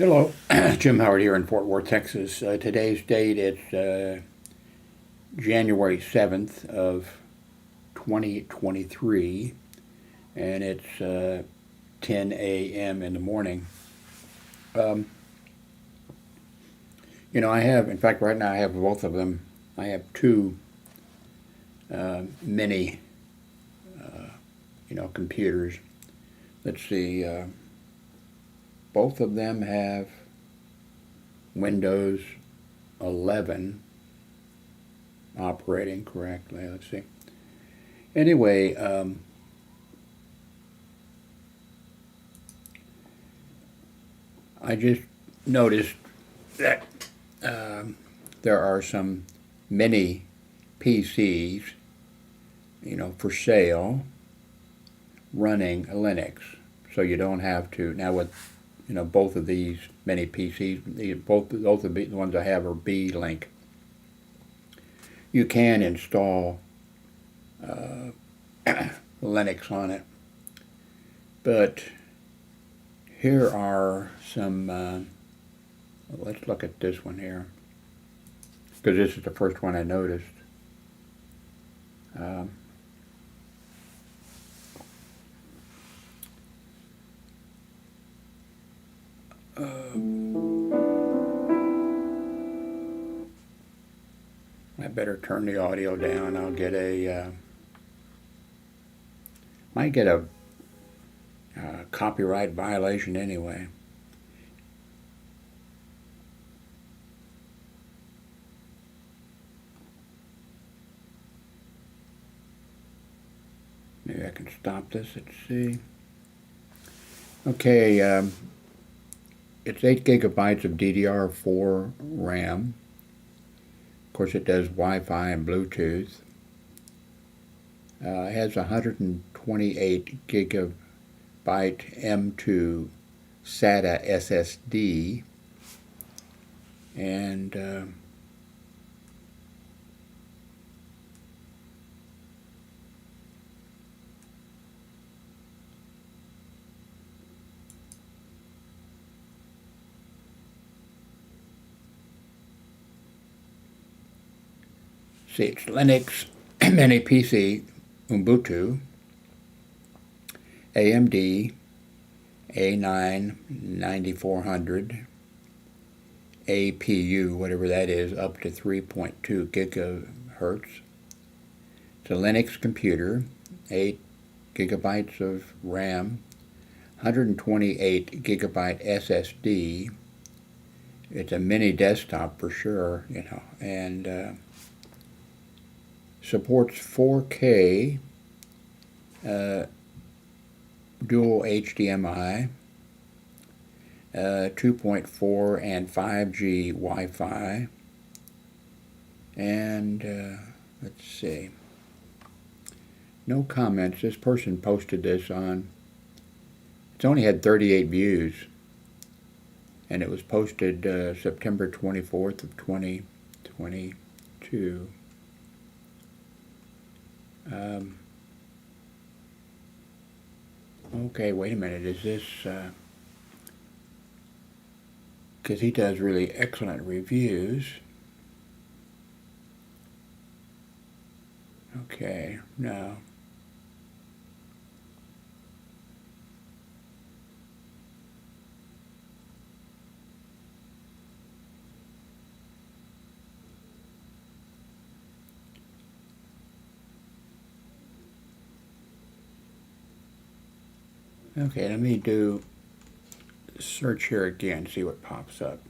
Hello, Jim Howard here in Fort Worth, Texas. Today's date is January 7th of 2023, and it's 10 a.m. in the morning. Um, I have, in fact, right now I have both of them. I have two mini, computers. Let's see, both of them have Windows 11 operating correctly. Let's see. Anyway, I just noticed that there are some mini PCs, for sale running Linux. So you don't have to, now with, both of these mini PCs, both of the ones I have are B-Link. You can install Linux on it. But here are some, let's look at this one here, because this is the first one I noticed. I better turn the audio down. I'll get might get a copyright violation anyway. Maybe I can stop this. Let's see. Okay, it's 8 gigabytes of DDR4 RAM. Of course, it does Wi-Fi and Bluetooth. It has 128 gigabyte M2 SATA SSD, and see, it's Linux Mini PC Ubuntu AMD A9 9400 APU, whatever that is, up to 3.2 gigahertz. It's a Linux computer, 8 gigabytes of RAM, 128 gigabyte SSD. It's a mini desktop for sure, and supports 4K dual HDMI, 2.4 and 5G Wi-Fi, and let's see, no comments. This person posted this on, it's only had 38 views, and it was posted September 24th of 2022. Okay, wait a minute, is this, because he does really excellent reviews. Okay, no. Okay, let me do search here again, see what pops up.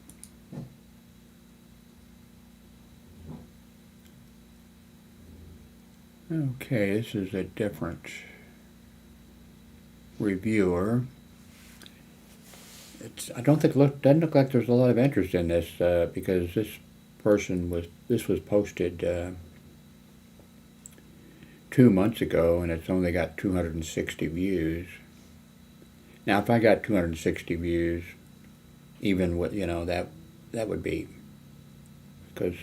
Okay, this is a different reviewer. I don't think doesn't look like there's a lot of interest in this because this was posted 2 months ago, and it's only got 260 views. Now, if I got 260 views, even with, that would be because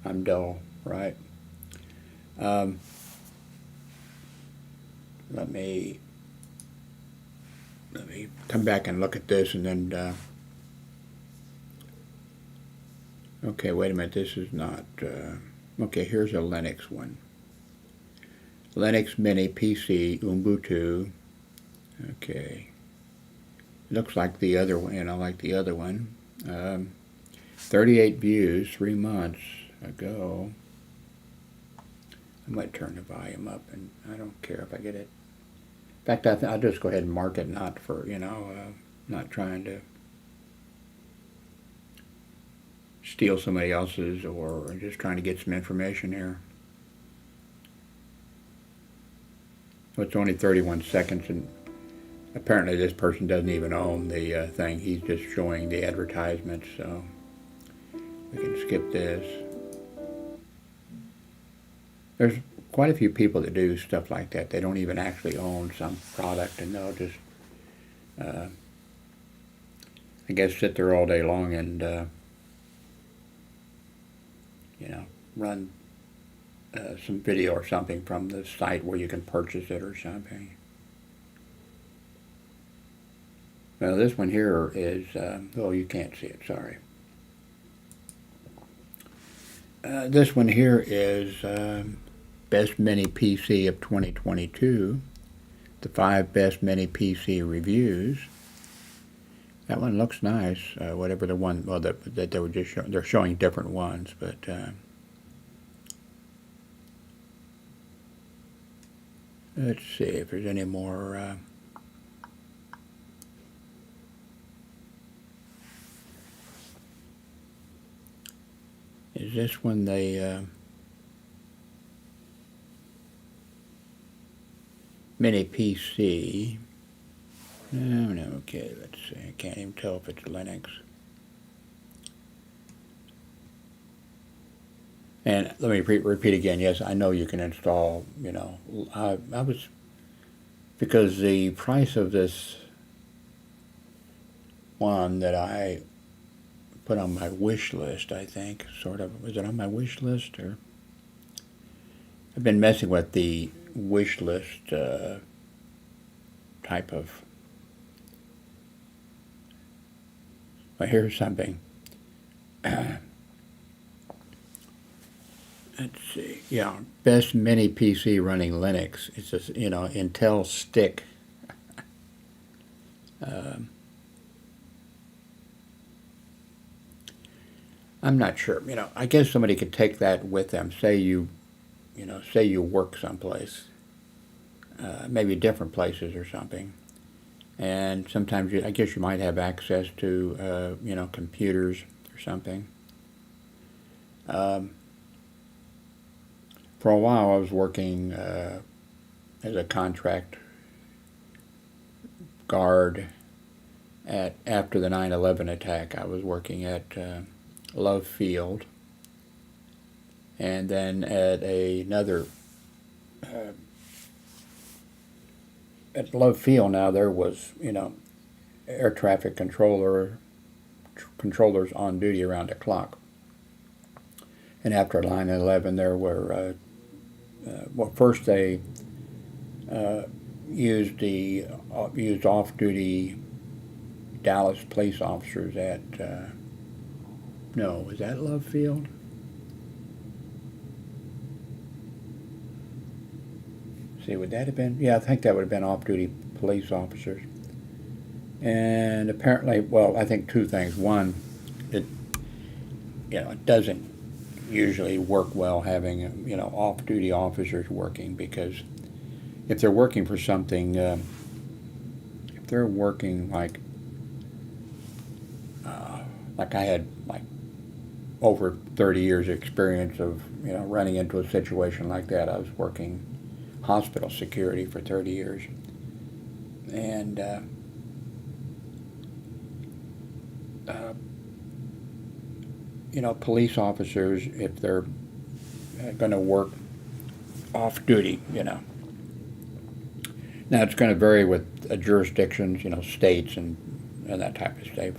I'm dull, right? Let me come back and look at this, and then Okay, wait a minute. This is not. Okay, here's a Linux one. Linux Mini PC Ubuntu. Okay. Looks like the other one, like the other one. 38 views 3 months ago. I might turn the volume up, and I don't care if I get it. In fact, I'll just go ahead and mark it not for, not trying to steal somebody else's or just trying to get some information here. So it's only 31 seconds, and apparently this person doesn't even own the thing. He's just showing the advertisements, so we can skip this. There's quite a few people that do stuff like that. They don't even actually own some product, and they'll just, I guess, sit there all day long and, run some video or something from the site where you can purchase it or something. Well, this one here is, oh, you can't see it, sorry. This one here is Best Mini PC of 2022, the 5 Best Mini PC Reviews. That one looks nice, whatever the one, well, that they were just they're showing different ones, but let's see if there's any more. Is this one the Mini PC? No, okay, let's see. I can't even tell if it's Linux. And let me repeat again. Yes, I know you can install, I was, because the price of this one that I put on my wish list, I think, sort of, was it on my wish list, or? I've been messing with the wish list type of, well, here's something. Let's see. Yeah, Best Mini PC running Linux. It's a, Intel stick. I'm not sure. I guess somebody could take that with them. Say you work someplace, maybe different places or something, and sometimes I guess you might have access to, computers or something. For a while, I was working as a contract guard after the 9/11 attack. I was working at Love Field, and then at another at Love Field. Now there was air traffic controllers on duty around the clock. And after 9/11, there were first they used off-duty Dallas police officers at no, was that Love Field? See, would that have been? Yeah, I think that would have been off-duty police officers. And apparently, well, I think two things. One, it doesn't usually work well having off-duty officers working, because if they're working for something, if they're working like I had over 30 years experience of running into a situation like that. I was working hospital security for 30 years, and police officers, if they're going to work off duty, now it's going to vary with jurisdictions, states and that type of stuff,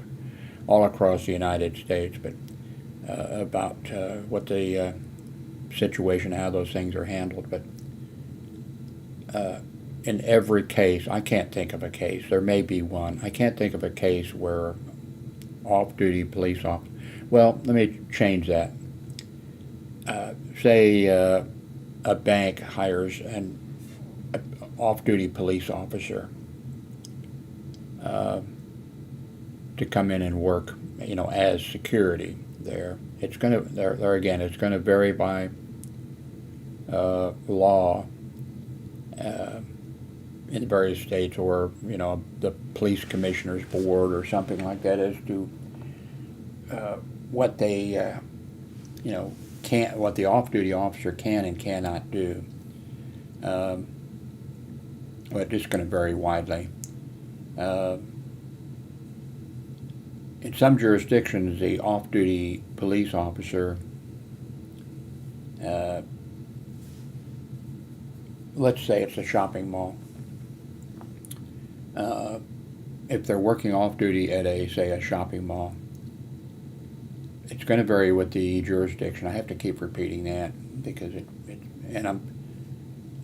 all across the United States, but about what the situation, how those things are handled. But in every case, I can't think of a case, there may be one, I can't think of a case where off-duty police officers, Well, let me change that. Say a bank hires an off-duty police officer to come in and work, as security there. It's going to there again. It's going to vary by law in various states, or the police commissioners board or something like that, as to what they can what the off-duty officer can and cannot do. Um, but it's going to vary widely. Uh, in some jurisdictions, the off-duty police officer, uh, let's say it's a shopping mall, uh, if they're working off-duty at a shopping mall, it's going to vary with the jurisdiction. I have to keep repeating that because and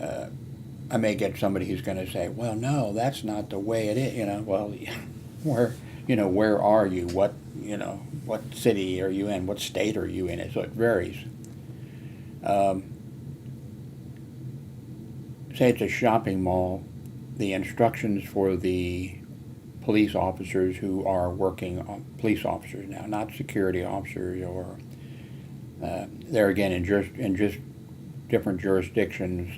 uh, I may get somebody who's going to say, "Well, no, that's not the way it is." Well, where are you? What city are you in? What state are you in? So it varies. Um, Say it's a shopping mall, the instructions for the police officers who are working on police officers now, not security officers, or there again in just different jurisdictions.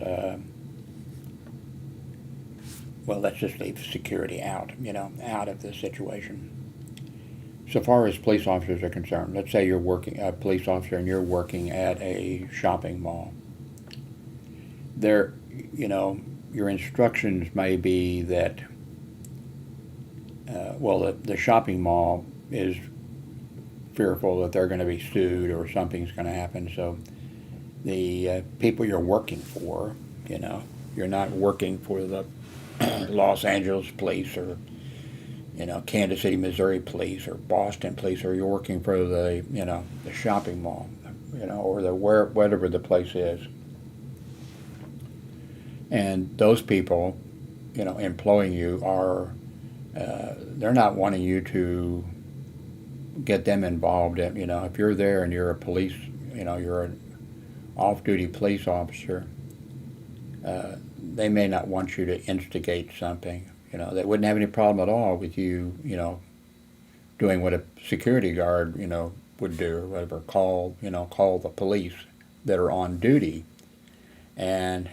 Well, let's just leave security out, out of the situation. So far as police officers are concerned, let's say you're working a police officer and you're working at a shopping mall. There, your instructions may be that, the shopping mall is fearful that they're going to be sued or something's going to happen. So the people you're working for, you're not working for the Los Angeles police, or Kansas City, Missouri police, or Boston police, or you're working for the shopping mall, or whatever the place is. And those people, employing you are, they're not wanting you to get them involved. If you're there and you're a police, you're an off-duty police officer, they may not want you to instigate something. They wouldn't have any problem at all with you, doing what a security guard, would do, or whatever. Call the police that are on duty, and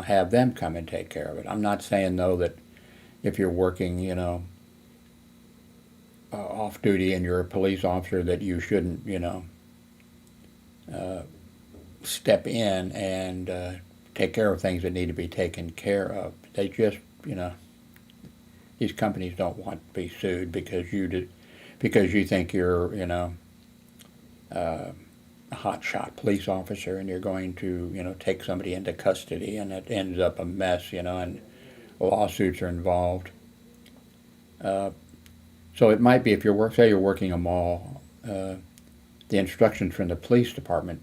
have them come and take care of it. I'm not saying though that if you're working, off duty and you're a police officer, that you shouldn't, step in and take care of things that need to be taken care of. They just, these companies don't want to be sued because you think you're, a hotshot police officer, and you're going to, take somebody into custody, and it ends up a mess, and lawsuits are involved. So it might be, if say you're working a mall, the instructions from the police department,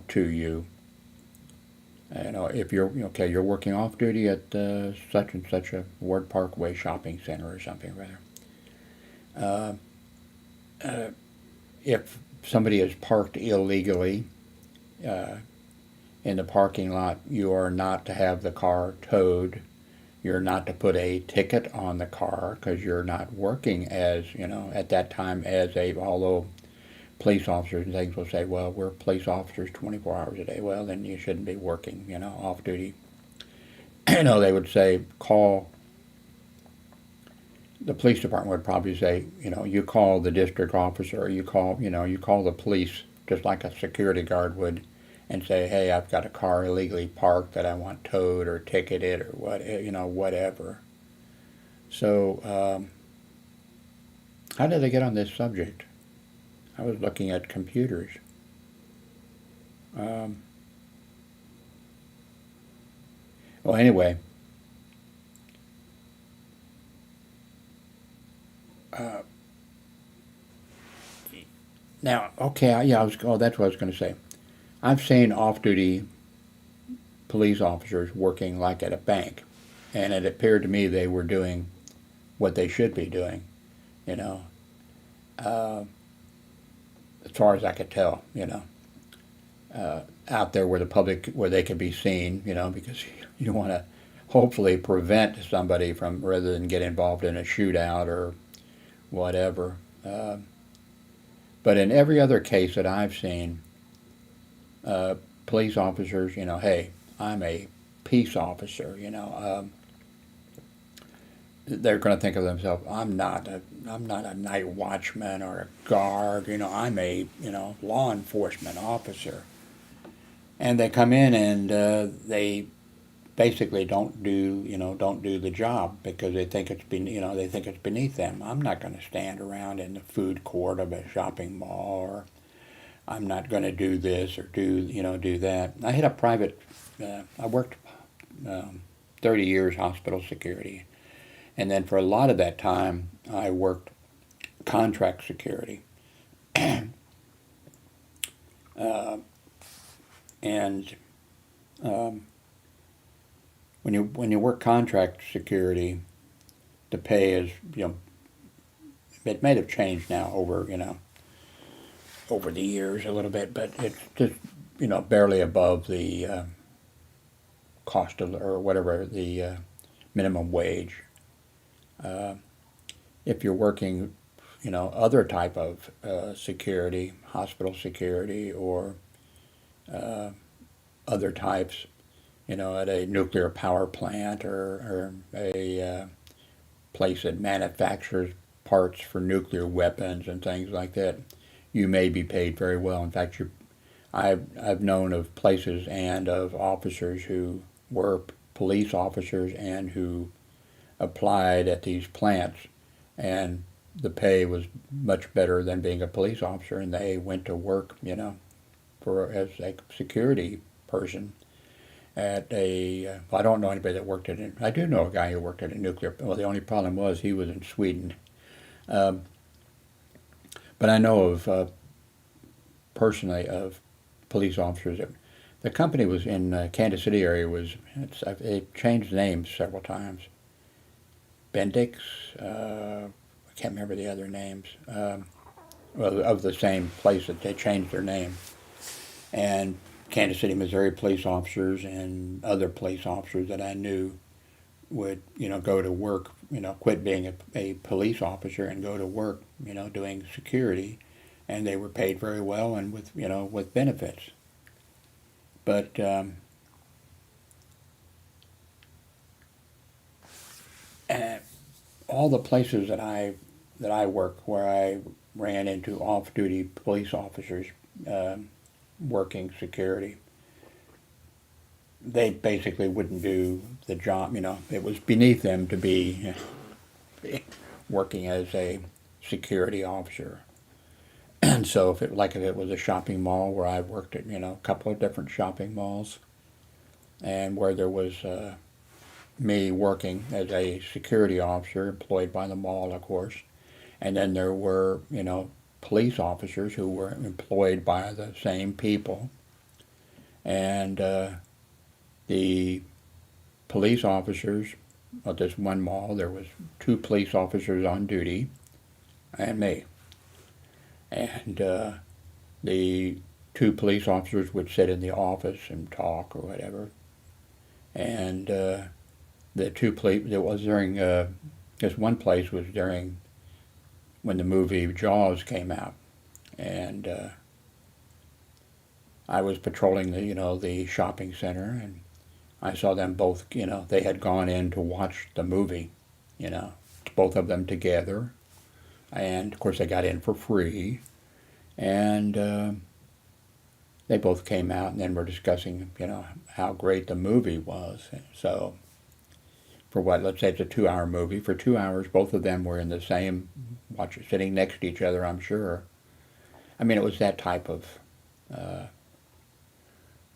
to you, if you're working off duty at such and such a Ward Parkway shopping center or something rather. If somebody is parked illegally in the parking lot, you are not to have the car towed. You're not to put a ticket on the car, because you're not working as, at that time although police officers and things will say, well, we're police officers 24 hours a day. Well, then you shouldn't be working, off duty. They would say, call, the police department would probably say, you call the district officer, or you call the police, just like a security guard would, and say, hey, I've got a car illegally parked that I want towed or ticketed or whatever. So, how did I get on this subject? I was looking at computers. Well, anyway, now, okay, yeah, that's what I was going to say. I've seen off-duty police officers working like at a bank, and it appeared to me they were doing what they should be doing, as far as I could tell, out there where the public, where they could be seen, because you want to hopefully prevent somebody from, rather than get involved in a shootout or whatever. But in every other case that I've seen, police officers, hey, I'm a peace officer, they're going to think of themselves, I'm not a night watchman or a guard, I'm a, law enforcement officer. And they come in and they basically don't do the job because they think it's beneath them. I'm not going to stand around in the food court of a shopping mall, or I'm not going to do this or do that. I had a private. I worked 30 years hospital security, and then for a lot of that time I worked contract security. And when you work contract security, the pay is it may have changed now over the years a little bit, but it's just barely above the cost of, or whatever, the minimum wage. If you're working other type of security, hospital security, or other types, at a nuclear power plant, or a place that manufactures parts for nuclear weapons and things like that, you may be paid very well. In fact, I've known of places and of officers who were police officers and who applied at these plants, and the pay was much better than being a police officer, and they went to work, as a security person at a. Well, I don't know anybody that worked at it. I do know a guy who worked at a nuclear. Well, the only problem was he was in Sweden. But I know of personally of police officers. The company was in Kansas City area. It changed names several times. Bendix. I can't remember the other names. Well, of the same place that they changed their name. And Kansas City, Missouri police officers and other police officers that I knew would, go to work, quit being a police officer and go to work, doing security, and they were paid very well and with benefits. But all the places that I worked where I ran into off-duty police officers working security, they basically wouldn't do the job. It was beneath them to be working as a security officer. And so if it was a shopping mall, where I worked at a couple of different shopping malls, and where there was me working as a security officer employed by the mall, of course, and then there were police officers who were employed by the same people, and the police officers at this one mall, there was 2 police officers on duty and me, and the 2 police officers would sit in the office and talk or whatever, and the 2 police, it was during this one place was during when the movie Jaws came out, and I was patrolling the shopping center, and I saw them both. They had gone in to watch the movie, both of them together, and of course they got in for free, and they both came out and then were discussing how great the movie was. So for let's say it's a 2-hour movie. For 2 hours, both of them were in the same sitting next to each other, I'm sure. I mean, it was that type of.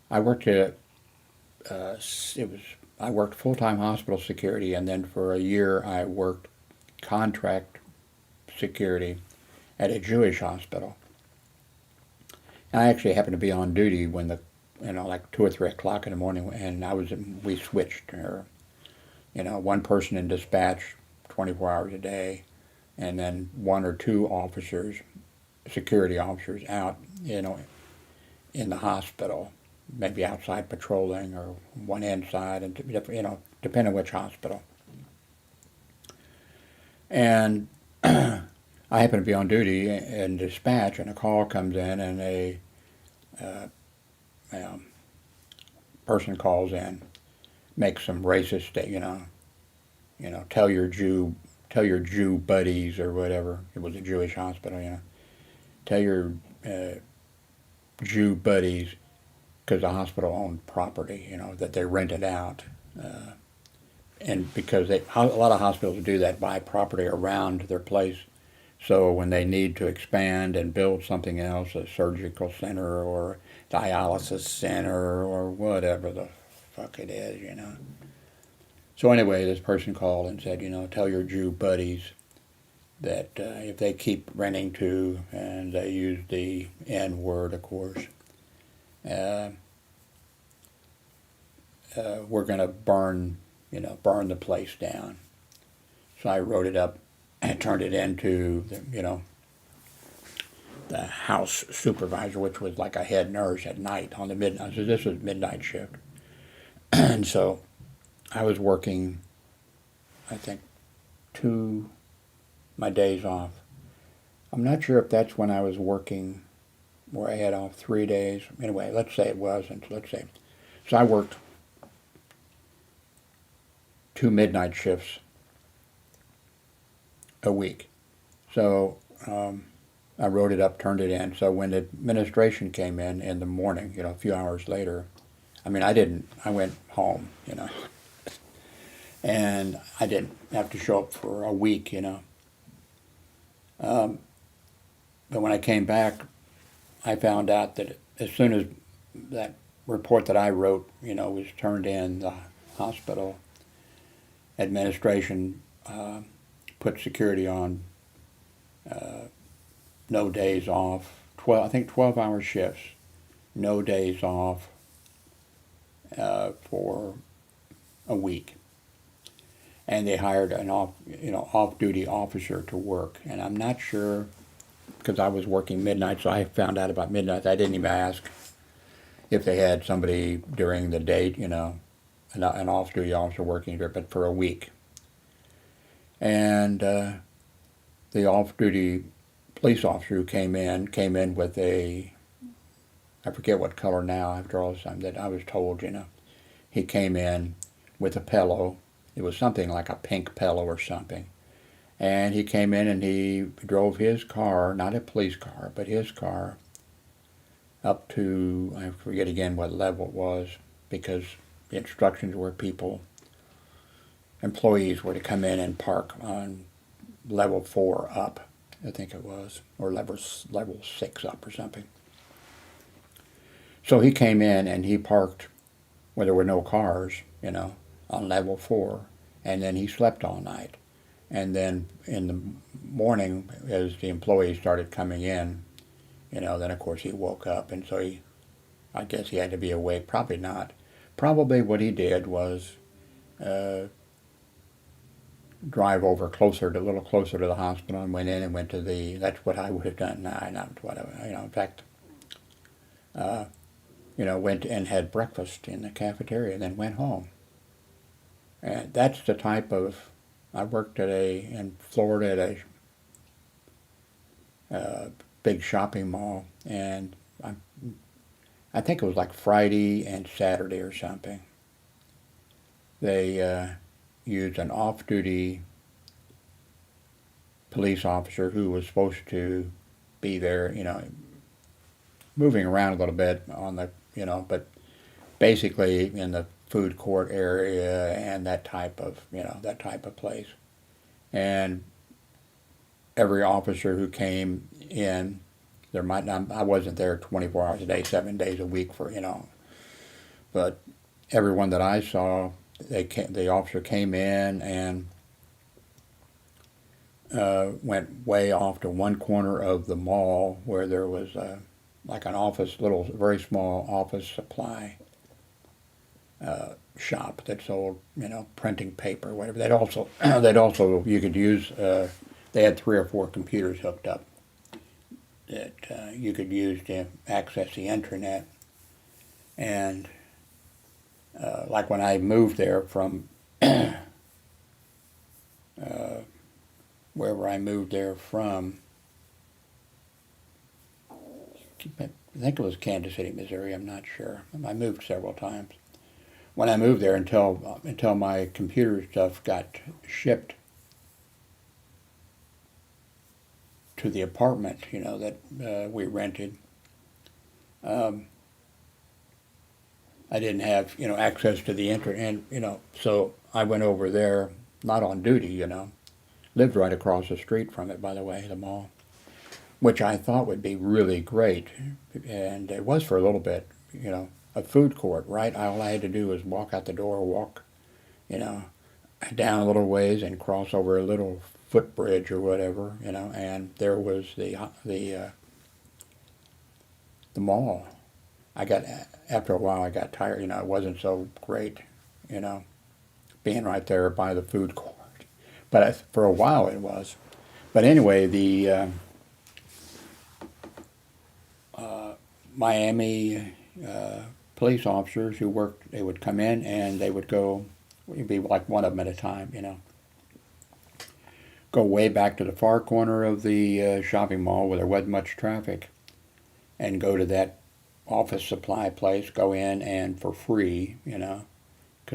I worked I worked full-time hospital security, and then for a year I worked contract security at a Jewish hospital. And I actually happened to be on duty when like 2 or 3 o'clock in the morning, and we switched. One person in dispatch 24 hours a day, and then 1 or 2 officers security officers out, in the hospital, maybe outside patrolling or one inside, and depending on which hospital. And I happen to be on duty in dispatch, and a call comes in, and a person calls in, makes some racist statement, tell your Jew buddies or whatever. It was a Jewish hospital, tell your Jew buddies, because the hospital owned property, that they rented out. And because a lot of hospitals do that, buy property around their place. So when they need to expand and build something else, a surgical center or dialysis center or whatever the fuck it is. So anyway, this person called and said, tell your Jew buddies that if they keep renting to, and they used the N word, of course, we're going to burn the place down. So I wrote it up and turned it into, the house supervisor, which was like a head nurse at night on the midnight. So this was midnight shift. And so I was working, I think, my days off. I'm not sure if that's when I was working where I had off 3 days. Anyway, let's say it was. And let's say. So I worked 2 midnight shifts a week. So I wrote it up, turned it in. So when the administration came in the morning, a few hours later, I went home, and I didn't have to show up for a week, But when I came back, I found out that as soon as that report that I wrote, was turned in, the hospital administration put security on no days off, 12-hour shifts, no days off for a week. And they hired an off-duty officer to work. And I'm not sure, because I was working midnight, so I found out about midnight. I didn't even ask if they had somebody during the day, an off-duty officer working there, but for a week. And the off-duty police officer who came in with I forget what color now after all this time, that I was told, he came in with a pillow. It was something like a pink pillow or something. And he came in and he drove his car, not a police car, but his car, up to, I forget again what level it was, because the instructions were employees were to come in and park on level 4 up, I think it was, or level 6 up or something. So he came in and he parked where there were no cars, on level 4, and then he slept all night. And then in the morning, as the employees started coming in, then of course he woke up, and so I guess he had to be awake. Probably not. Probably what he did was drive over a little closer to the hospital, and went in and went to that's what I would have done. Nah, not what in fact, went and had breakfast in the cafeteria and then went home. And that's the type of, I worked in Florida at a big shopping mall, and I think it was like Friday and Saturday or something. They used an off-duty police officer who was supposed to be there, moving around a little bit on the, but basically in the food court area and that type of place. And every officer who came in, I wasn't there 24 hours a day, 7 days a week but everyone that I saw, the officer came in and went way off to one corner of the mall where there was like an office, very small office supply shop that sold, printing paper or whatever. They'd also you could use. They had 3 or 4 computers hooked up. that you could use to access the internet. And like when I moved there from wherever I moved there from, I think it was Kansas City, Missouri. I'm not sure. I moved several times. When I moved there, until my computer stuff got shipped to the apartment, that we rented, I didn't have access to the internet, and so I went over there, not on duty, lived right across the street from it, by the way, the mall, which I thought would be really great, and it was for a little bit, a food court, right? All I had to do was walk out the door, walk, you know, down a little ways and cross over a little footbridge or whatever, and there was the mall. After a while I got tired, it wasn't so great, being right there by the food court. But for a while it was. But anyway, the Miami police officers who worked, they would come in and they would go, it'd be like one of them at a time, go way back to the far corner of the shopping mall where there wasn't much traffic and go to that office supply place, go in and for free, because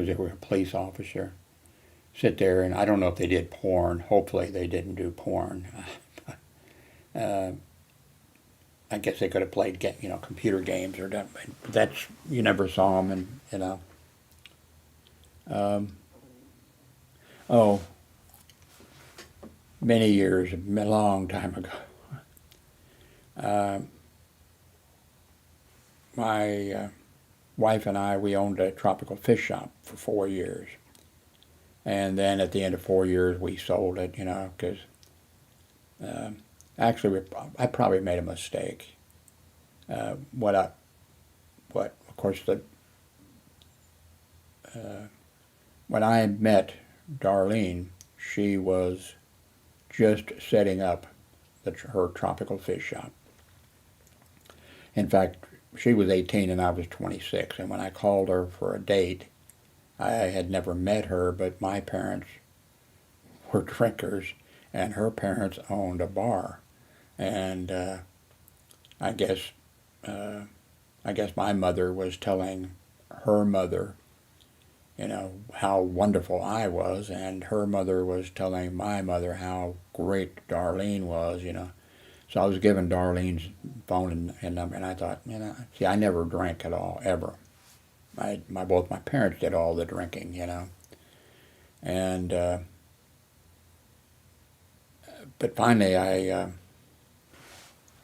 they were a police officer, sit there, and I don't know if they did porn. Hopefully they didn't do porn. I guess they could have played, computer games or that. But that's, you never saw them, and oh, many years, a long time ago. My wife and I, we owned a tropical fish shop for 4 years. And then at the end of 4 years, we sold it, because actually I probably made a mistake. Of course, when I met Darlene, she was just setting up her tropical fish shop. In fact, she was 18 and I was 26, and when I called her for a date, I had never met her, but my parents were drinkers, and her parents owned a bar, and I guess my mother was telling her mother, how wonderful I was, and her mother was telling my mother how great Darlene was, So I was given Darlene's phone and number, and I thought, see, I never drank at all, ever. Both my parents did all the drinking, And, but finally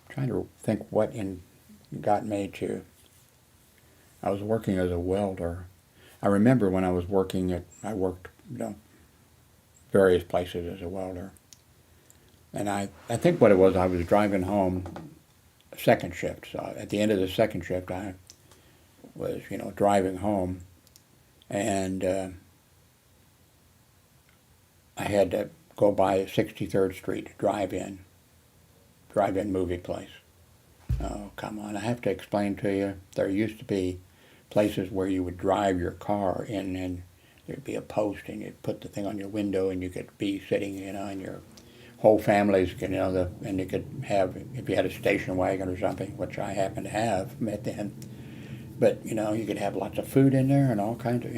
trying to think what got me to, I was working as a welder. I remember when I was I worked, various places as a welder. And I think what it was, I was driving home second shift. So at the end of the second shift, I was, driving home, and I had to go by 63rd Street drive-in movie place. Oh, come on, I have to explain to you, there used to be places where you would drive your car in, and there'd be a post, and you'd put the thing on your window, and you could be sitting, and your whole families, and you could have, if you had a station wagon or something, which I happened to have met then, but, you could have lots of food in there and all kinds of,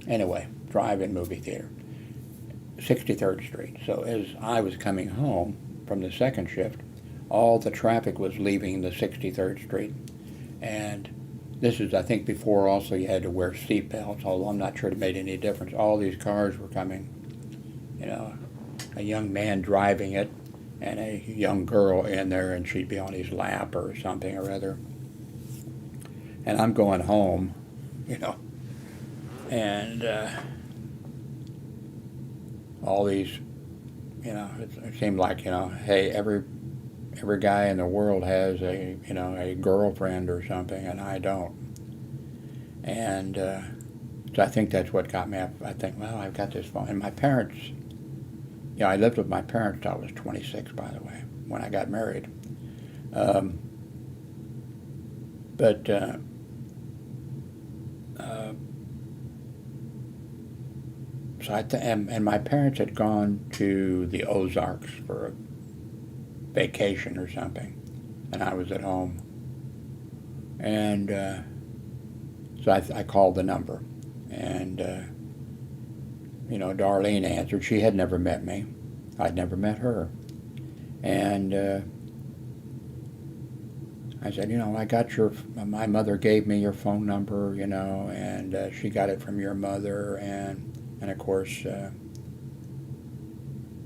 anyway, drive-in movie theater, 63rd Street. So as I was coming home from the second shift, all the traffic was leaving the 63rd Street, and this is, I think, before also you had to wear seat belts, although I'm not sure it made any difference. All these cars were coming, a young man driving it, and a young girl in there, and she'd be on his lap or something or other. And I'm going home, and all these, it seemed like, hey, every guy in the world has a girlfriend or something, and I don't. And so I think that's what got me up. I think, well, I've got this phone. And my parents, I lived with my parents till I was 26, by the way, when I got married. Um, but uh, so and my parents had gone to the Ozarks for a vacation or something, and I was at home, and so I called the number, and Darlene answered. She had never met me. I'd never met her, and I said, I got my mother gave me your phone number, and she got it from your mother, and of course,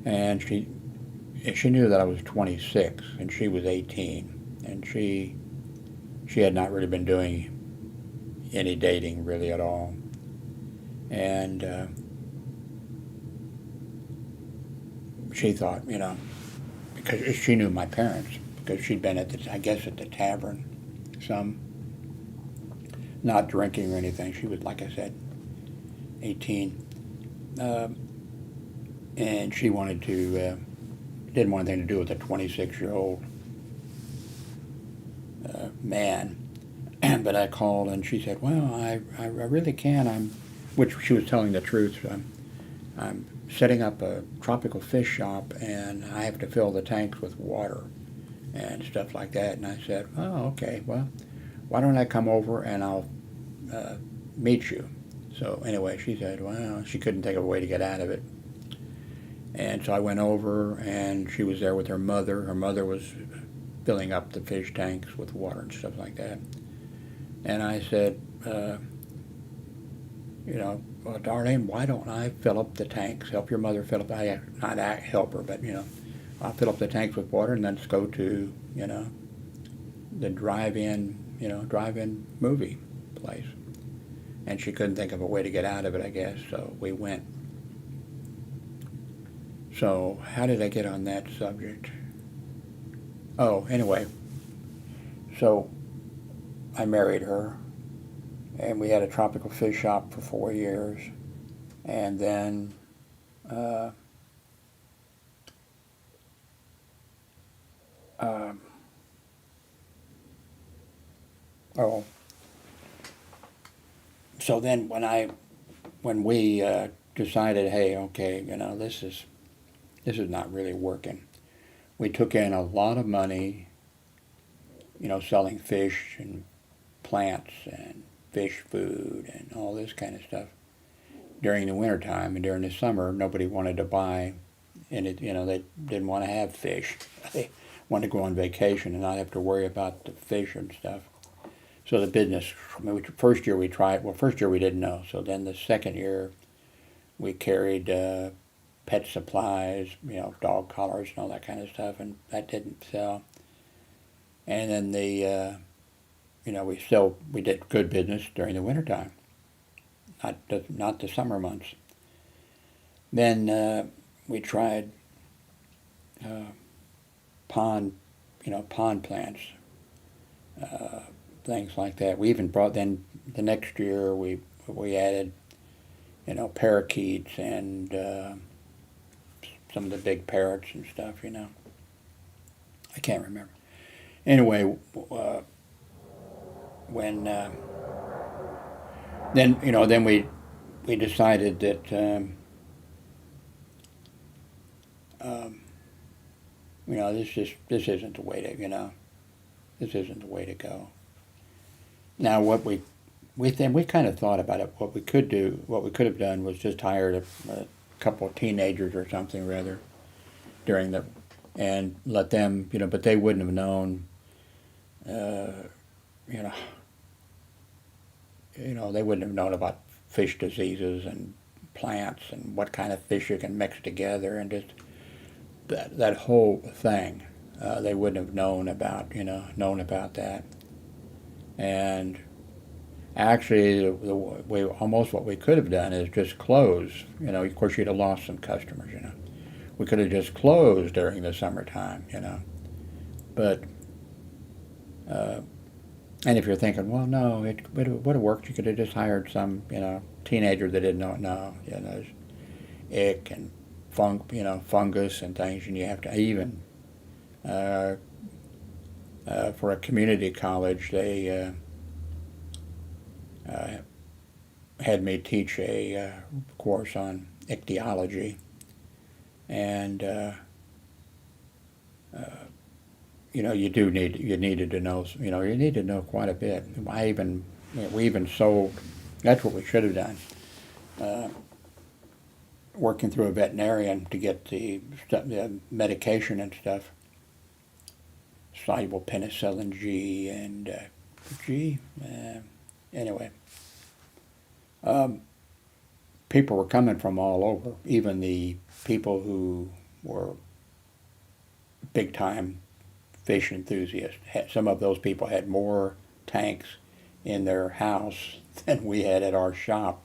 and she knew that I was 26 and she was 18, and she had not really been doing any dating really at all, and she thought, because she knew my parents, because she'd been I guess at the tavern, some, not drinking or anything. She was, like I said, 18, and she wanted to didn't want anything to do with a 26-year-old man. But I called and she said, "Well, I really can. Which she was telling the truth. I'm setting up a tropical fish shop, and I have to fill the tanks with water and stuff like that." And I said, "Oh, okay. Well, why don't I come over and I'll meet you?" So anyway, she said, well, she couldn't think of a way to get out of it. And so I went over, and she was there with her mother. Her mother was filling up the fish tanks with water and stuff like that. And I said, well, Darlene, why don't I fill up the tanks, help your mother fill up, not help her, but, I'll fill up the tanks with water, and then let's go to, the drive-in movie place. And she couldn't think of a way to get out of it, I guess, so we went. So how did I get on that subject? Oh, anyway, so I married her, and we had a tropical fish shop for 4 years, and then oh, so then when we decided, hey, okay, this is not really working. We took in a lot of money, selling fish and plants and fish food and all this kind of stuff during the wintertime. And during the summer, nobody wanted to buy, and they didn't want to have fish. They wanted to go on vacation and not have to worry about the fish and stuff. So the business, first year we tried, first year we didn't know. So then the second year we carried pet supplies, dog collars and all that kind of stuff, and that didn't sell. And then we did good business during the wintertime, not the summer months. Then we tried pond plants, things like that. We even brought, then the next year we added, parakeets and some of the big parrots and stuff. I can't remember. Anyway, when then we decided that this isn't the way to this isn't the way to go. Now what we kind of thought about it. What we could have done was just hired a couple of teenagers or something rather and let them, but they wouldn't have known, they wouldn't have known about fish diseases and plants and what kind of fish you can mix together and just that whole thing. They wouldn't have known about that. And actually, what we could have done is just close. Of course, you'd have lost some customers. We could have just closed during the summertime. But and if you're thinking, well, no, it would have worked. You could have just hired some, teenager that didn't know. There's ick and fungus and things, and you have to even for a community college, they had me teach a course on ichthyology, and you needed to know, you need to know quite a bit. We even sold. That's what we should have done. Working through a veterinarian to get the medication and stuff, soluble penicillin G and G. Anyway, people were coming from all over. Even the people who were big time fish enthusiasts. Some of those people had more tanks in their house than we had at our shop,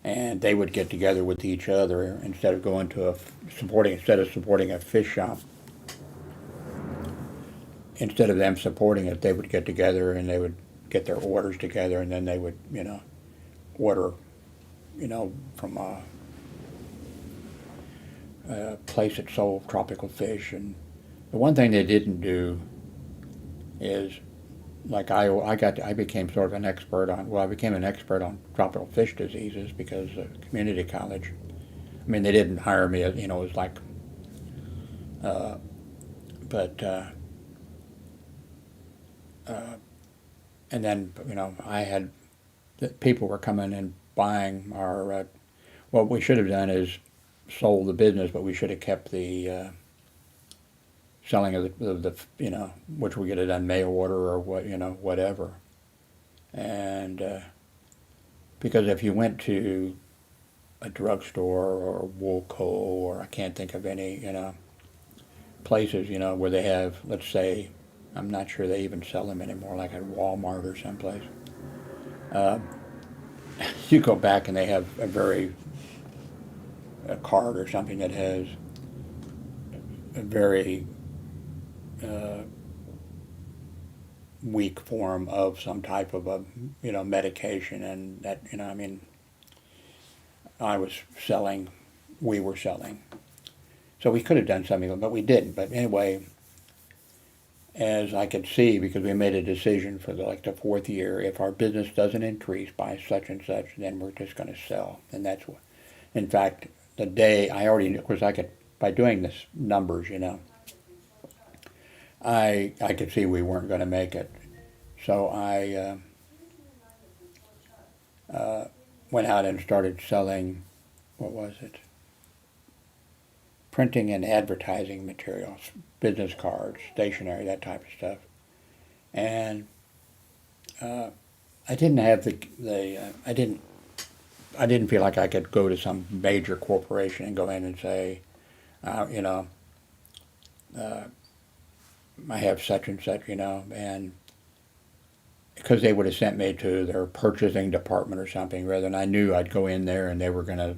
and they would get together with each other instead of going to instead of supporting a fish shop. Instead of them supporting it, they would get together and they would get their orders together, and then they would, order, from a place that sold tropical fish. And the one thing they didn't do is, like I became sort of an expert on, I became an expert on tropical fish diseases because of community college. I mean, they didn't hire me, it was like, but, and then, I had, people were coming and buying our, what we should have done is sold the business, but we should have kept the, selling of the which we could have done mail order or whatever. And because if you went to a drugstore or Woolco, or I can't think of any, places, where they have, let's say, I'm not sure they even sell them anymore, like at Walmart or someplace. You go back and they have a card or something that has a very weak form of some type of a medication, and that we were selling, so we could have done something, but we didn't. But anyway, as I could see, because we made a decision for the fourth year, if our business doesn't increase by such and such, then we're just going to sell. And that's what, in fact, the day I already knew, of course, I could, by doing this numbers, I could see we weren't going to make it. So I went out and started selling, what was it? Printing and advertising materials, business cards, stationery, that type of stuff. And I didn't have I didn't feel like I could go to some major corporation and go in and say, I have such and such, and because they would have sent me to their purchasing department or something, rather than I knew I'd go in there and they were going to,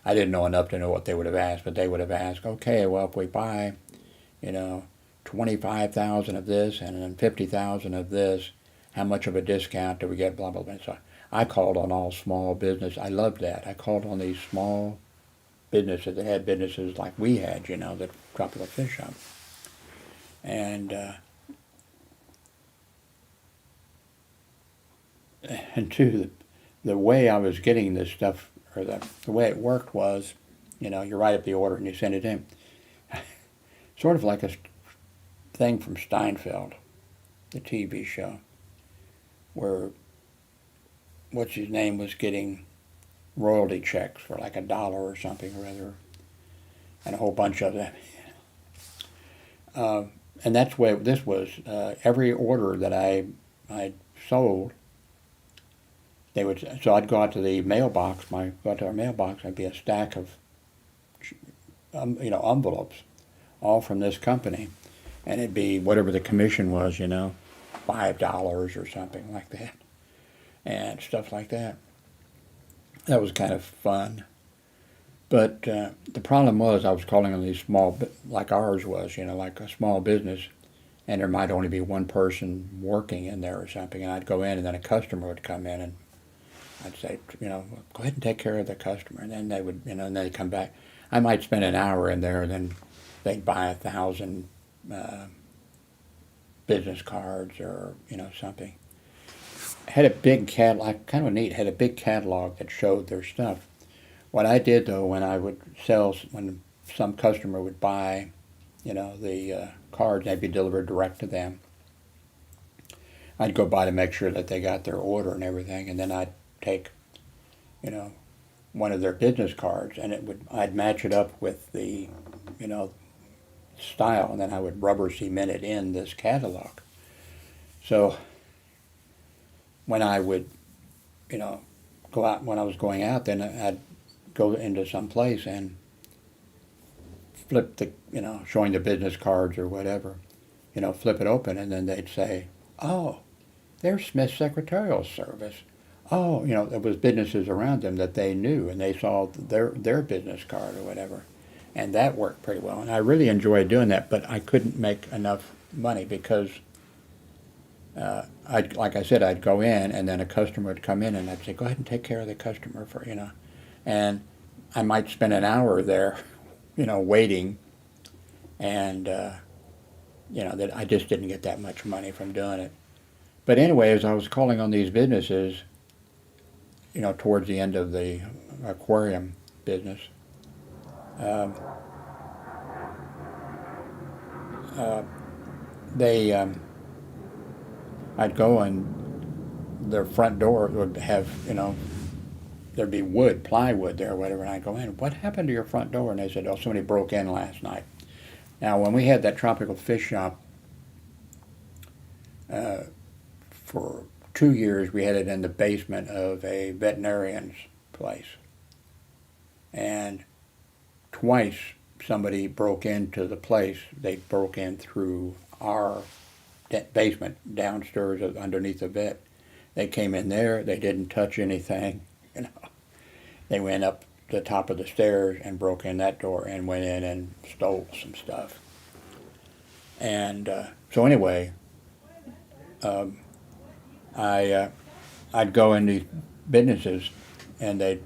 I didn't know enough to know what they would have asked, but they would have asked, okay, well, if we buy, 25,000 of this and then 50,000 of this, how much of a discount do we get, blah, blah, blah. So I called on all small business. I loved that. I called on these small businesses that had businesses like we had, the tropical fish shop. And two, the way I was getting this stuff, or the way it worked was, you write up the order and you send it in. Sort of like a thing from Steinfeld, the TV show, where what's his name was getting royalty checks for like $1 or something or other, and a whole bunch of them. And that's where this was. Every order that I sold, they would. So I'd go out to the mailbox. Go out to our mailbox. I'd be a stack of, envelopes, all from this company, and it'd be whatever the commission was, $5 or something like that, and stuff like that. That was kind of fun. But the problem was I was calling on these small, like ours was, like a small business, and there might only be one person working in there or something, and I'd go in and then a customer would come in and I'd say, go ahead and take care of the customer, and then they would, and they'd come back. I might spend an hour in there, and then they'd buy 1,000 business cards or something. Had a big catalog, kind of neat. Had a big catalog that showed their stuff. What I did though, when I would sell, when some customer would buy, the cards, they'd be delivered direct to them. I'd go by to make sure that they got their order and everything, and then I'd take, you know, one of their business cards, and I'd match it up with the, you know, style, and then I would rubber cement it in this catalog. So when I would, go out, when I was going out, then I'd go into some place and flip the, showing the business cards or whatever, flip it open, and then they'd say, oh, there's Smith's Secretarial Service. Oh, there was businesses around them that they knew, and they saw their business card or whatever. And that worked pretty well. And I really enjoyed doing that, but I couldn't make enough money because, like I said, I'd go in, and then a customer would come in, and I'd say, go ahead and take care of the customer and I might spend an hour there, waiting, and, that I just didn't get that much money from doing it. But anyway, as I was calling on these businesses, towards the end of the aquarium business, uh, they, I'd go, and their front door would have, there'd be wood, plywood there or whatever, and I'd go in, what happened to your front door? And they said, oh, somebody broke in last night. Now, when we had that tropical fish shop, for 2 years, we had it in the basement of a veterinarian's place. And twice somebody broke into the place. They broke in through our basement downstairs underneath the vet. They came in there. They didn't touch anything. They went up the top of the stairs and broke in that door and went in and stole some stuff. And so anyway, I'd go in these businesses, and they'd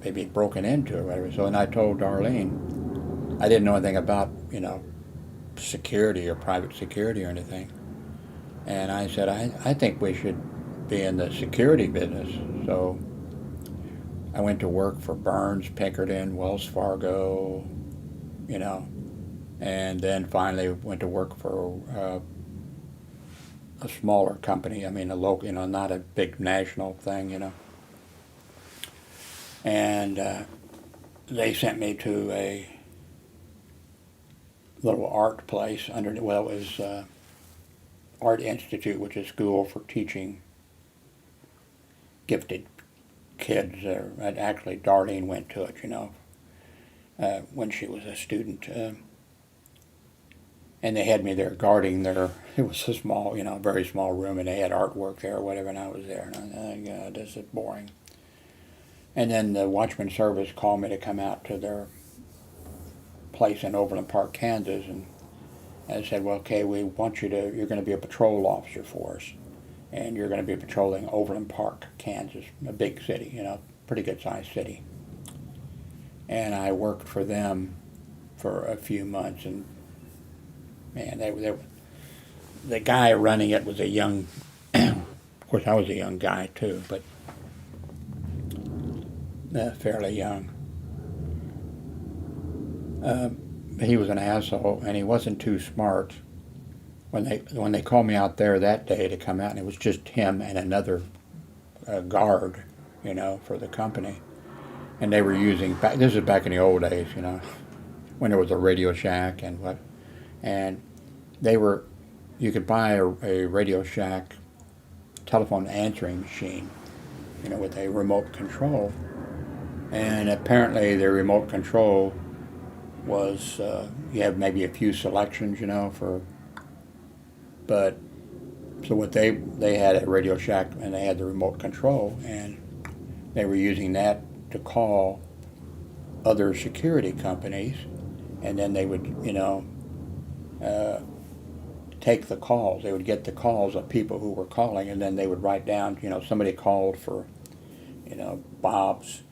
be broken into or whatever. So, and I told Darlene, I didn't know anything about, security or private security or anything. And I said, I think we should be in the security business. So I went to work for Burns, Pinkerton, Wells Fargo, and then finally went to work for a smaller company. I mean, a local, not a big national thing, And they sent me to a little art place it was Art Institute, which is a school for teaching gifted kids. Actually, Darlene went to it, when she was a student. And they had me there guarding it was a small, very small room, and they had artwork there or whatever, and I was there, and I thought, oh, God, this is boring. And then the Watchman Service called me to come out to their place in Overland Park, Kansas, and I said, well, okay, we want you're going to be a patrol officer for us, and you're going to be patrolling Overland Park, Kansas, a big city, pretty good-sized city. And I worked for them for a few months, and man, the guy running it was a young, of course I was a young guy too, but fairly young. He was an asshole, and he wasn't too smart. When they called me out there that day to come out, and it was just him and another guard, for the company, and they were using, this is back in the old days, when there was a Radio Shack and you could buy a Radio Shack telephone answering machine, with a remote control. And apparently the remote control was, you have maybe a few selections, but, so what they had a Radio Shack, and they had the remote control, and they were using that to call other security companies, and then they would, take the calls. They would get the calls of people who were calling, and then they would write down, somebody called for, Bob's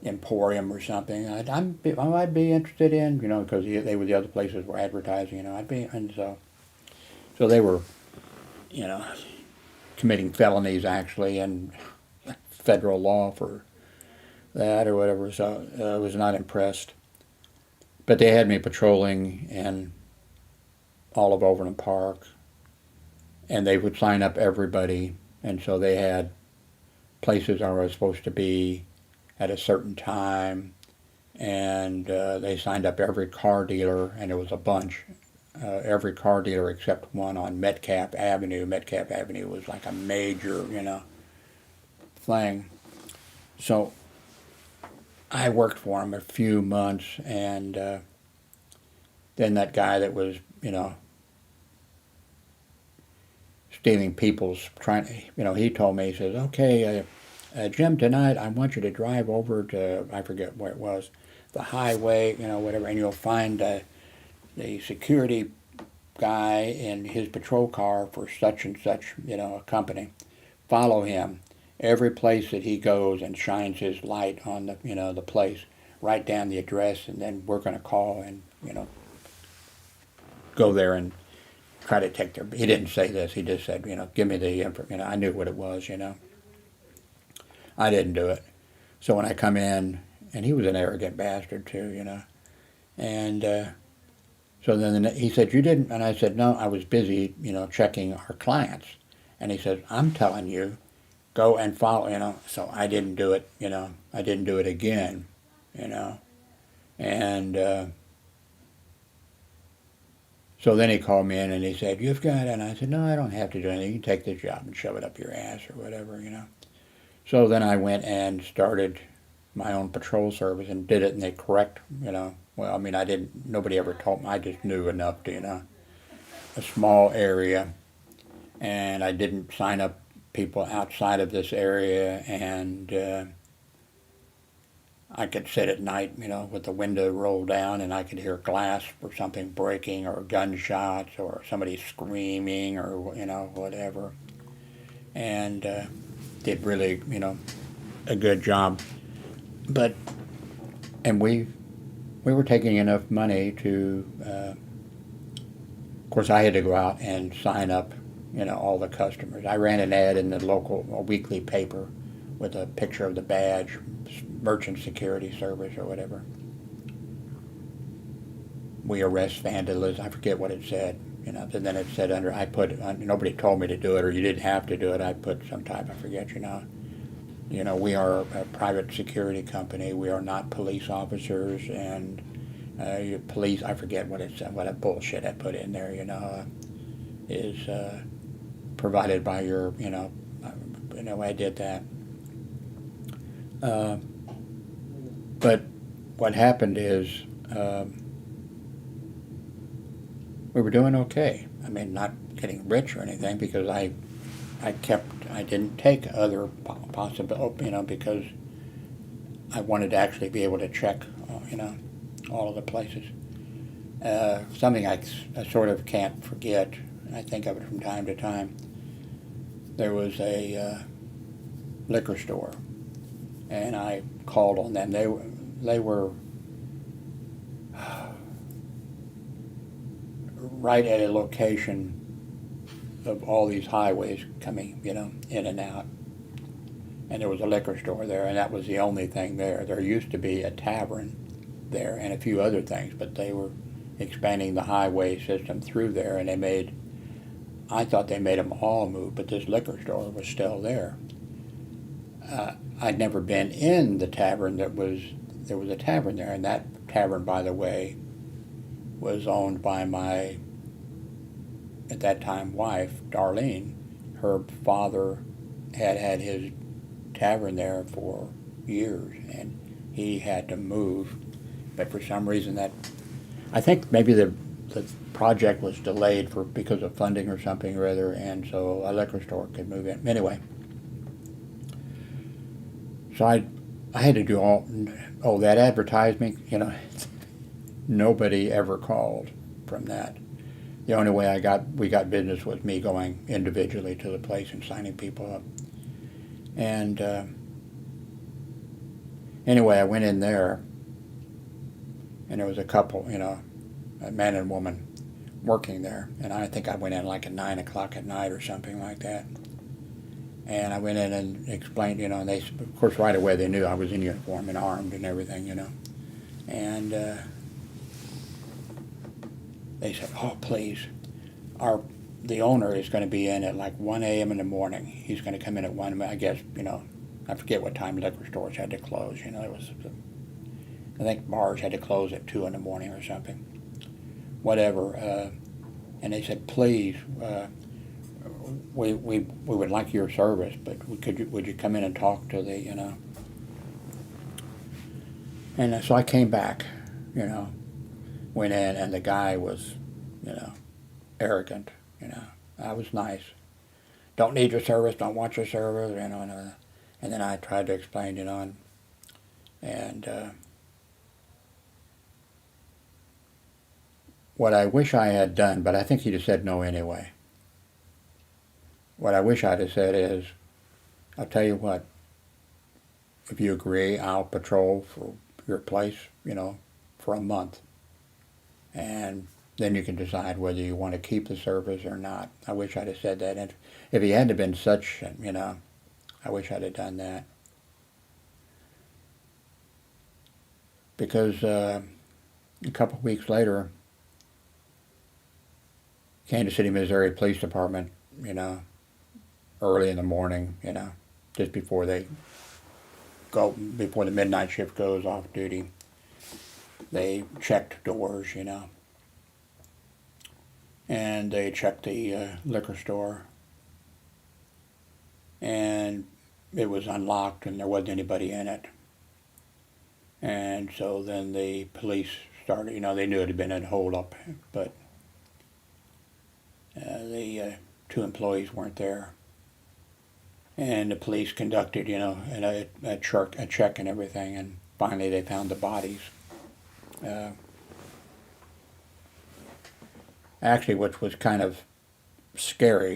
Emporium or something. I might be interested in, because they were the other places were advertising, and so they were you know, committing felonies actually and federal law for that or whatever. So I was not impressed. But they had me patrolling in all of Overland Park, and they would sign up everybody, and so they had places I was supposed to be at a certain time, and they signed up every car dealer, and it was a bunch. Every car dealer except one on Metcalf Avenue. Metcalf Avenue was like a major, thing. So I worked for him a few months, and then that guy that was, stealing people's he told me, he says, okay, Jim, tonight I want you to drive over to, I forget where it was, the highway, whatever, and you'll find the security guy in his patrol car for such and such, a company. Follow him. Every place that he goes and shines his light on the place, write down the address, and then we're going to call and, go there and try to take their, he didn't say this, he just said, give me the info, I knew what it was, I didn't do it. So when I come in, and he was an arrogant bastard too, and so then he said, you didn't, and I said, no, I was busy, checking our clients. And he says, I'm telling you, go and follow, so I didn't do it, I didn't do it again, and so then he called me in and he said, you've got it, and I said, no, I don't have to do anything, you can take this job and shove it up your ass or whatever, So then I went and started my own patrol service and did it in the correct, well, I mean, nobody ever told me, I just knew enough to, a small area, and I didn't sign up people outside of this area, and I could sit at night, with the window rolled down, and I could hear glass or something breaking, or gunshots, or somebody screaming, or, whatever, and did really, a good job. But, and we were taking enough money to, of course I had to go out and sign up, all the customers. I ran an ad in the local weekly paper with a picture of the badge, Merchant Security Service or whatever. We arrest vandalism, I forget what it said, and then it said under, nobody told me to do it, or you didn't have to do it, I put some type, I forget, we are a private security company, we are not police officers, and police, I forget what it said, what a bullshit I put in there, is provided by your, I did that. But what happened is we were doing okay. I mean, not getting rich or anything, because I didn't take other possibilities, because I wanted to actually be able to check, all of the places. Something I sort of can't forget, I think of it from time to time. There was a liquor store, and I called on them. They were right at a location of all these highways coming, in and out. And there was a liquor store there, and that was the only thing there. There used to be a tavern there and a few other things, but they were expanding the highway system through there, and I thought they made them all move, but this liquor store was still there. I'd never been in the tavern there was a tavern there, and that tavern, by the way, was owned by my, at that time, wife, Darlene. Her father had his tavern there for years, and he had to move, but for some reason I think maybe the project was delayed because of funding or something or other, and so a liquor store could move in. Anyway, so I had to do all that advertising, nobody ever called from that. The only way we got business was me going individually to the place and signing people up. And anyway, I went in there, and there was a couple, a man and woman, working there, and I think I went in like at 9 o'clock at night or something like that. And I went in and explained, and they, of course, right away they knew I was in uniform and armed and everything. And they said, "Oh, please, the owner is going to be in at like 1 a.m. in the morning. He's going to come in at 1. I guess, I forget what time liquor stores had to close. I think bars had to close at 2 in the morning or something. Whatever. And they said, please, we would like your service, but would you come in and talk to the. And so I came back, went in, and the guy was, arrogant. I was nice. Don't need your service. Don't want your service. And then I tried to explain, and what I wish I had done, but I think he'd have said no anyway. What I wish I'd have said is, I'll tell you what, if you agree, I'll patrol for your place, for a month. And then you can decide whether you want to keep the service or not. I wish I'd have said that. And if he hadn't been such, I wish I'd have done that. Because a couple of weeks later, Kansas City, Missouri Police Department, early in the morning, just before before the midnight shift goes off duty, they checked doors, and they checked the liquor store, and it was unlocked and there wasn't anybody in it. And so then the police started, they knew it had been a holdup, but the two employees weren't there. And the police conducted, a check and everything, and finally they found the bodies. Actually, which was kind of scary,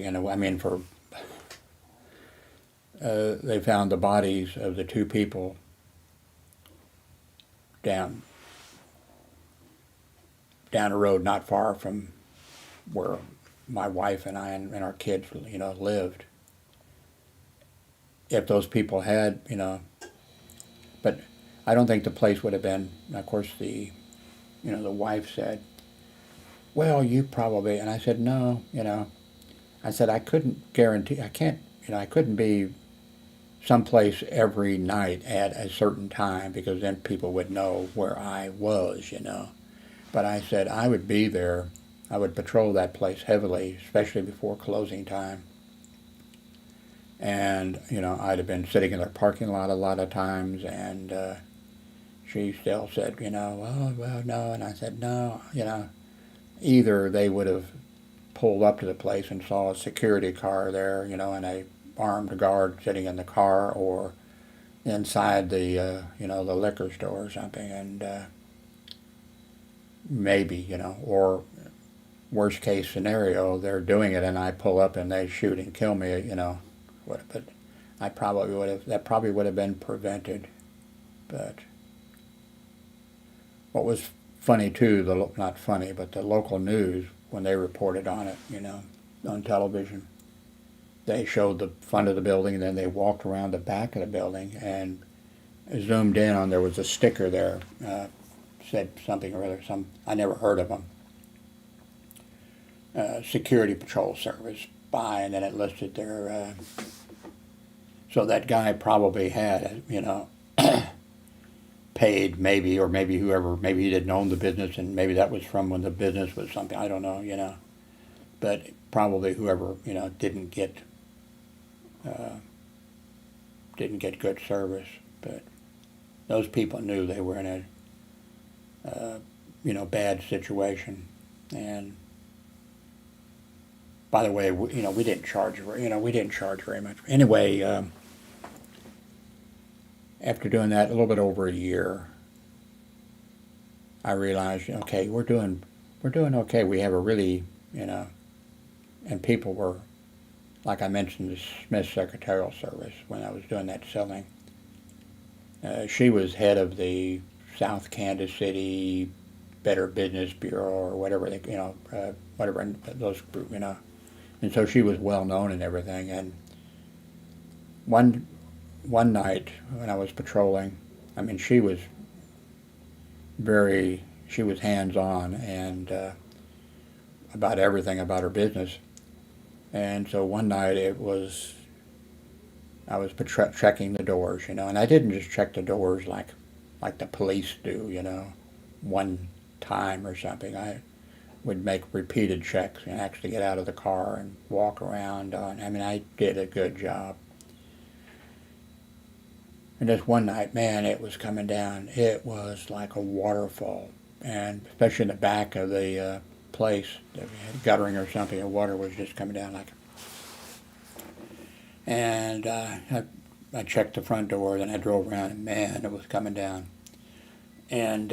they found the bodies of the two people down a road not far from where my wife and I and our kids, lived. If those people had, but I don't think the place would have been. Of course, the wife said, "Well, you probably," and I said, "No, I said I couldn't guarantee. I can't, I couldn't be someplace every night at a certain time because then people would know where I was, But I said I would be there. I would patrol that place heavily, especially before closing time. And, I'd have been sitting in their parking lot a lot of times, and she still said, well, no. And I said, no, either they would have pulled up to the place and saw a security car there, and a armed guard sitting in the car, or inside the, the liquor store or something, and maybe, or worst case scenario, they're doing it and I pull up and they shoot and kill me, but that probably would have been prevented. But what was funny too, not funny, but the local news, when they reported on it, on television, they showed the front of the building and then they walked around the back of the building and zoomed in on, there was a sticker there, said something or other, I never heard of them. Security Patrol Service by, and then it listed their, so that guy probably had, paid maybe, or maybe whoever, maybe he didn't own the business and maybe that was from when the business was something, I don't know, but probably whoever, didn't get good service, but those people knew they were in a, bad situation. And by the way, we didn't charge very much. Anyway, after doing that a little bit over a year, I realized, okay, we're doing okay. We have a really, and people were, like I mentioned, the Smith Secretarial Service when I was doing that selling. She was head of the South Kansas City Better Business Bureau or whatever they, whatever those group, and so she was well known and everything. And one one night when I was patrolling, I mean, she was hands on and about everything about her business. And so one night I was checking the doors, and I didn't just check the doors like the police do, one time or something. I would make repeated checks and actually get out of the car and walk around. I mean, I did a good job. And just one night, man, it was coming down. It was like a waterfall, and especially in the back of the place, that we had guttering or something, the water was just coming down like. And I checked the front door, then I drove around, and man, it was coming down. And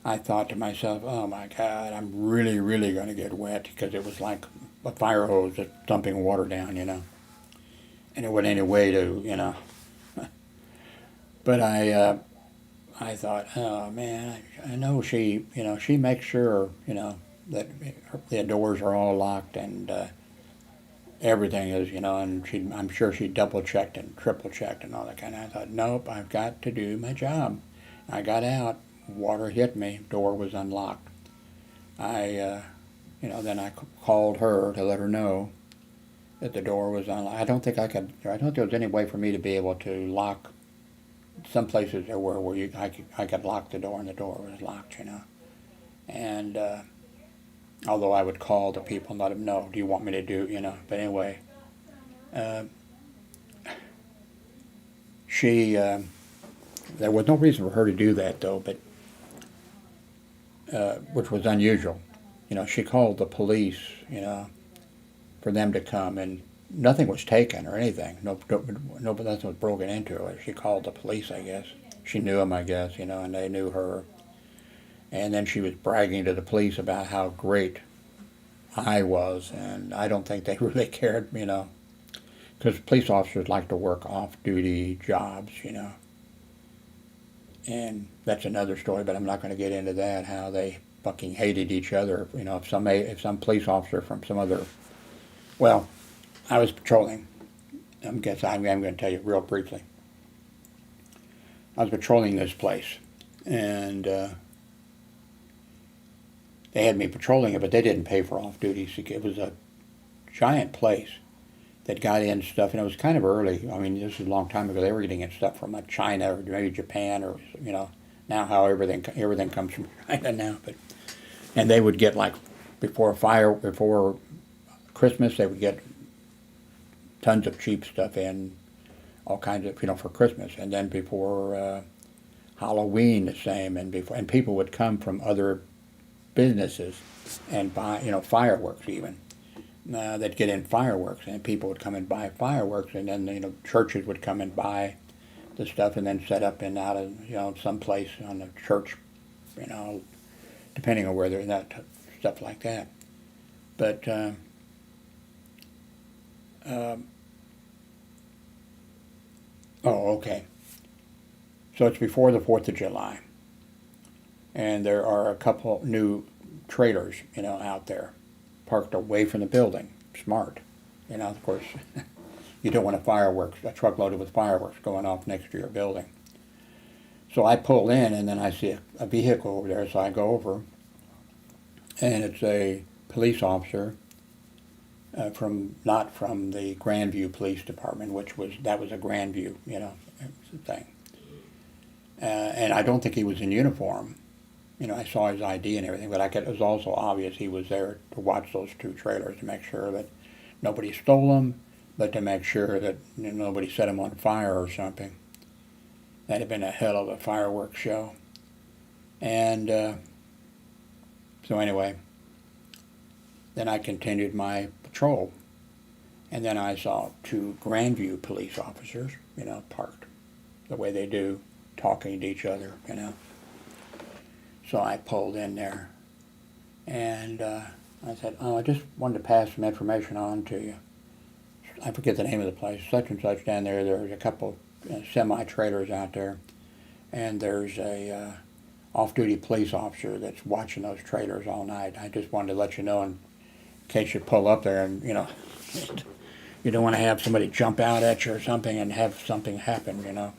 I thought to myself, oh my God, I'm really, really going to get wet, because it was like a fire hose just dumping water down, and it wasn't any way to. But I thought, oh man, I know she makes sure, that the doors are all locked and everything is, and I'm sure she double checked and triple checked and all that kind of. I thought, nope, I've got to do my job. I got out, water hit me, door was unlocked. Then I called her to let her know that the door was unlocked. I don't think there was any way for me to be able to lock. Some places there were where I could lock the door and the door was locked, And although I would call the people and let them know, do you want me to do, But anyway, there was no reason for her to do that though, but which was unusual. She called the police, for them to come, and nothing was taken or anything. Nothing was broken into. She called the police, I guess. She knew them, I guess, and they knew her. And then she was bragging to the police about how great I was, and I don't think they really cared, because police officers like to work off-duty jobs, And that's another story, but I'm not going to get into that, how they fucking hated each other. If some police officer from some other, well, I was patrolling. I'm going to tell you real briefly. I was patrolling this place, and they had me patrolling it, but they didn't pay for off-duty. It was a giant place that got in stuff, and it was kind of early. I mean, this is a long time ago. They were getting in stuff from China or maybe Japan, or now how everything comes from China now. And they would get, like, before Christmas, they would get tons of cheap stuff in, all kinds of, for Christmas. And then before Halloween, the same. And people would come from other businesses and buy, fireworks even. They'd get in fireworks, and people would come and buy fireworks, and then, churches would come and buy the stuff and then set up out of, some place on the church, depending on where they're that stuff like that. But okay. So it's before the 4th of July. And there are a couple new trailers, out there, parked away from the building. Smart. Of course, you don't want a truck loaded with fireworks going off next to your building. So I pull in, and then I see a vehicle over there, so I go over, and it's a police officer not from the Grandview Police Department, that was a Grandview, thing. And I don't think he was in uniform. I saw his ID and everything, but it was also obvious he was there to watch those two trailers to make sure that nobody stole them, but to make sure that nobody set them on fire or something. That'd have been a hell of a fireworks show. And so anyway, then I continued my patrol. And then I saw two Grandview police officers, parked the way they do, talking to each other, So I pulled in there, and I said, I just wanted to pass some information on to you. I forget the name of the place, such and such down there. There's a couple semi-trailers out there, and there's a off-duty police officer that's watching those trailers all night. I just wanted to let you know in case you pull up there and, you don't want to have somebody jump out at you or something and have something happen.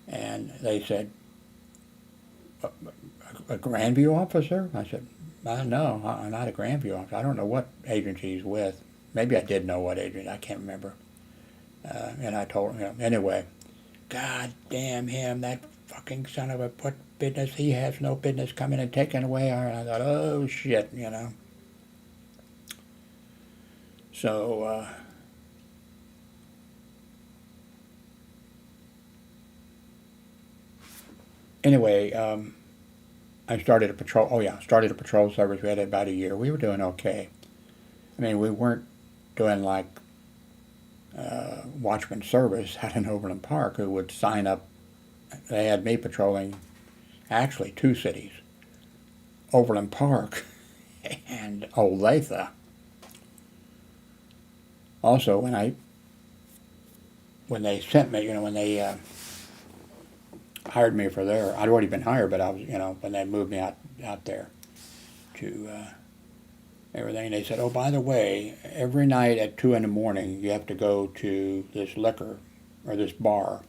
And they said, a Grandview officer? I said, no, I'm not a Grandview officer. I don't know what agency he's with. Maybe I did know what agency. I can't remember. And I told him, anyway, God damn him, that fucking son of a what business. He has no business coming and taking away our. And I thought, oh shit. So, anyway, I started a patrol. Oh yeah, started a patrol service. We had it about a year. We were doing okay. I mean, we weren't doing like watchman service out in Overland Park, who would sign up. They had me patrolling actually two cities, Overland Park and Olathe. Also, when they sent me, when they hired me for there, I'd already been hired, but I was, when they moved me out there to everything, they said, oh, by the way, every night at 2 in the morning, you have to go to this liquor, or this bar,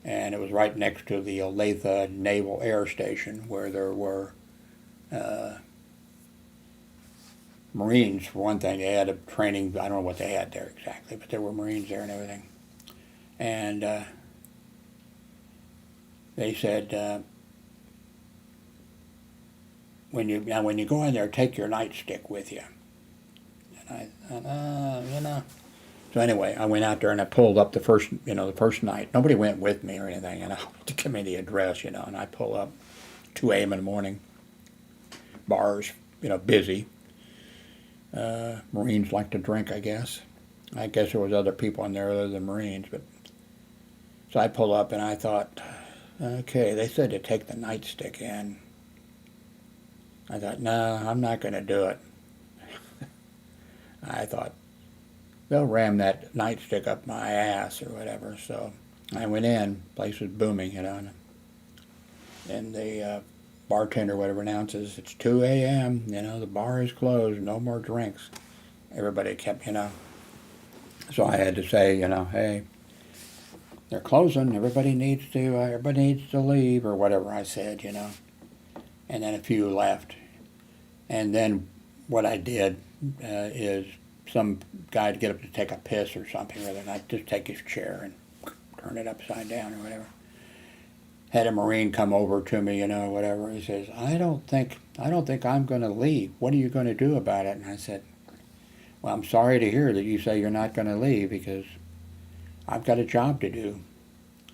and it was right next to the Olathe Naval Air Station, where there were Marines, for one thing. They had a training, I don't know what they had there exactly, but there were Marines there and everything. And they said, when you go in there, take your nightstick with you. And I thought, So anyway, I went out there and I pulled up the first night. Nobody went with me or anything, to give me the address, and I pull up 2 a.m. in the morning. Bars, busy. Marines like to drink, I guess. I guess there was other people in there other than Marines, but so I pull up and I thought, okay, they said to take the nightstick in. I thought, no, I'm not going to do it. I thought, they'll ram that nightstick up my ass or whatever. So I went in, place was booming, and the bartender, whatever, announces it's 2 a.m., the bar is closed, no more drinks. Everybody kept, So I had to say, hey, they're closing, everybody needs to leave, or whatever I said, And then a few left. And then what I did is some guy'd get up to take a piss or something, and I'd just take his chair and turn it upside down or whatever. Had a Marine come over to me, whatever. He says, I don't think I'm going to leave. What are you going to do about it? And I said, well, I'm sorry to hear that you say you're not going to leave, because I've got a job to do,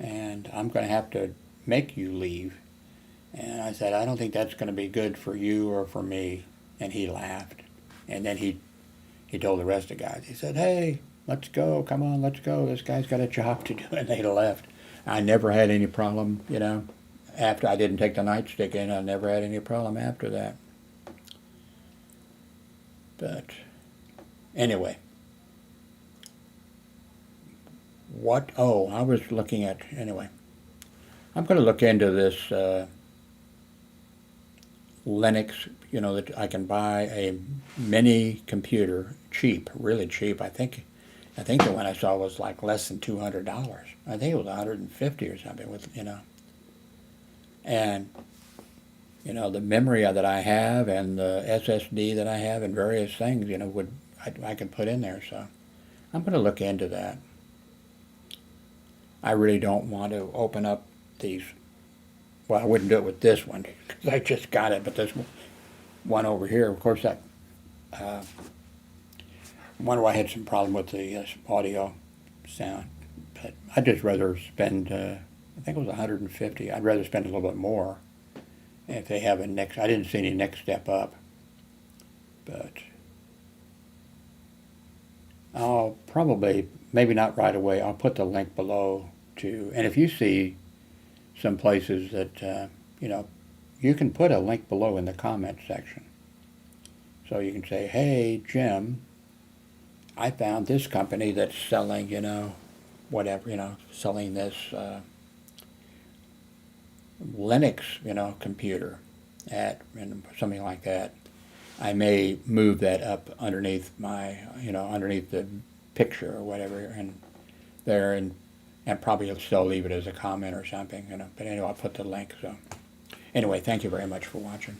and I'm going to have to make you leave. And I said, I don't think that's going to be good for you or for me. And he laughed. And then he told the rest of the guys, he said, hey, let's go, come on, let's go. This guy's got a job to do. And they left. I never had any problem, after I didn't take the nightstick in. I never had any problem after that. But anyway, I was looking at, anyway, I'm going to look into this Linux, that I can buy a mini computer, cheap, really cheap. I think the one I saw was like less than $200. I think it was $150 or something with, and, the memory that I have and the SSD that I have and various things, I can put in there. So I'm going to look into that. I really don't want to open up these. Well, I wouldn't do it with this one, because I just got it, but this one over here, of course, that one where I had some problem with the audio sound. But I'd just rather spend, I think it was $150. I'd rather spend a little bit more if they have a next. I didn't see any next step up, but I'll probably, maybe not right away, I'll put the link below to, and if you see some places that, you can put a link below in the comment section. So you can say, hey, Jim, I found this company that's selling, whatever, selling this Linux, computer and something like that, I may move that up underneath underneath the picture or whatever, and there, and probably still leave it as a comment or something, But anyway, I'll put the link. So anyway, thank you very much for watching.